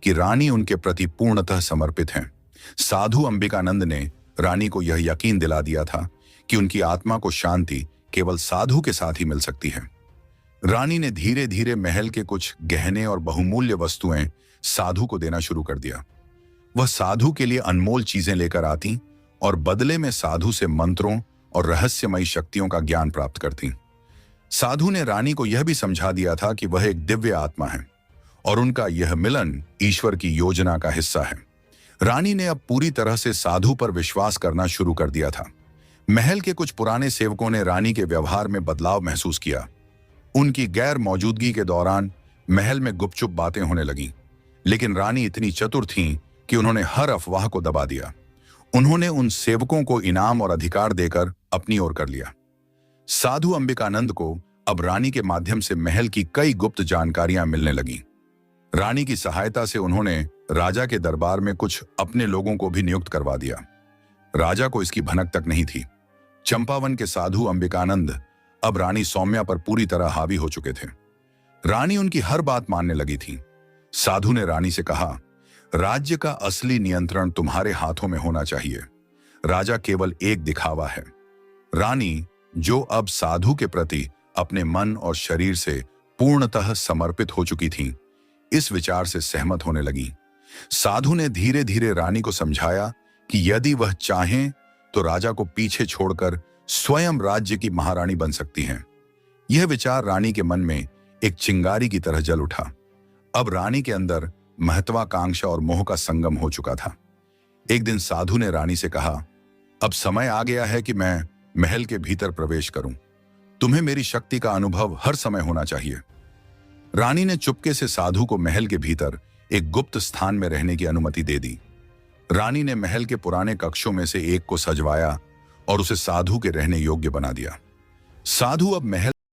कि रानी उनके प्रति पूर्णतः समर्पित हैं। साधु अंबिकानंद ने रानी को यह यकीन दिला दिया था कि उनकी आत्मा को शांति केवल साधु के साथ ही मिल सकती है। रानी ने धीरे धीरे महल के कुछ गहने और बहुमूल्य वस्तुएं साधु को देना शुरू कर दिया। वह साधु के लिए अनमोल चीजें लेकर आती और बदले में साधु से मंत्रों और रहस्यमयी शक्तियों का ज्ञान प्राप्त करती। साधु ने रानी को यह भी समझा दिया था कि वह एक दिव्य आत्मा है और उनका यह मिलन ईश्वर की योजना का हिस्सा है। रानी ने अब पूरी तरह से साधु पर विश्वास करना शुरू कर दिया था। महल के कुछ पुराने सेवकों ने रानी के व्यवहार में बदलाव महसूस किया। उनकी गैर मौजूदगी के दौरान महल में गुपचुप बातें होने लगीं, लेकिन रानी इतनी चतुर थीं कि उन्होंने हर अफवाह को दबा दिया। उन्होंने उन सेवकों को इनाम और अधिकार देकर अपनी ओर कर लिया। साधु अंबिकानंद को अब रानी के माध्यम से महल की कई गुप्त जानकारियां मिलने लगीं। रानी की सहायता से उन्होंने राजा के दरबार में कुछ अपने लोगों को भी नियुक्त करवा दिया। राजा को इसकी भनक तक नहीं थी। चंपावन के साधु अंबिकानंद अब रानी सौम्या पर पूरी तरह हावी हो चुके थे। रानी उनकी हर बात मानने लगी थी। साधु ने रानी से कहा, राज्य का असली नियंत्रण तुम्हारे हाथों में होना चाहिए। राजा केवल एक दिखावा है। रानी, जो अब साधु के प्रति अपने मन और शरीर से पूर्णतः समर्पित हो चुकी थीं, इस विचार से सहमत होने लगी। साधु ने धीरे धीरे रानी को समझाया कि यदि वह चाहें तो राजा को पीछे छोड़कर स्वयं राज्य की महारानी बन सकती हैं। यह विचार रानी के मन में एक चिंगारी की तरह जल उठा। अब रानी के अंदर महत्वाकांक्षा और मोह का संगम हो चुका था। एक दिन साधु ने रानी से कहा, अब समय आ गया है कि मैं महल के भीतर प्रवेश करूं। तुम्हें मेरी शक्ति का अनुभव हर समय होना चाहिए। रानी ने चुपके से साधु को महल के भीतर एक गुप्त स्थान में रहने की अनुमति दे दी। रानी ने महल के पुराने कक्षों में से एक को सजवाया और उसे साधु के रहने योग्य बना दिया। साधु अब महल